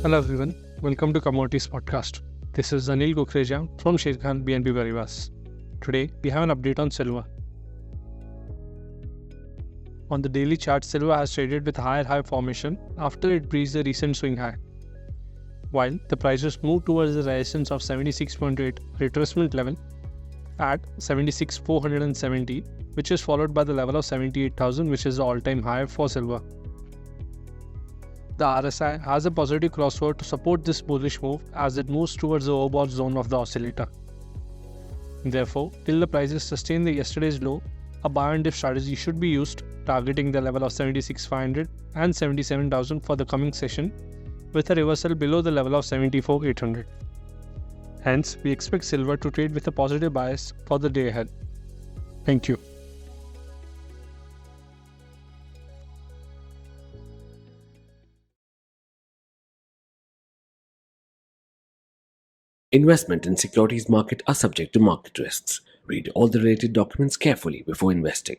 Hello everyone, welcome to Commodities podcast. This is 𝗀𝗍𝗀𝗀𝗀 from Sharekhan, BNP Paribas. Today we have an update on silver. On the daily chart, silver has traded with higher high formation after it breached the recent swing high. While the prices moved towards the resistance of 76.8 retracement level at 76,470, which is followed by the level of 78,000, which is the all-time high for silver. The RSI has a positive crossover to support this bullish move as it moves towards the overbought zone of the oscillator. Therefore, till the prices sustain the yesterday's low, a buy and dip strategy should be used, targeting the level of 76,500 and 77,000 for the coming session, with a reversal below the level of 74,800. Hence, we expect silver to trade with a positive bias for the day ahead. Thank you. Investment in securities market are subject to market risks. Read all the related documents carefully before investing.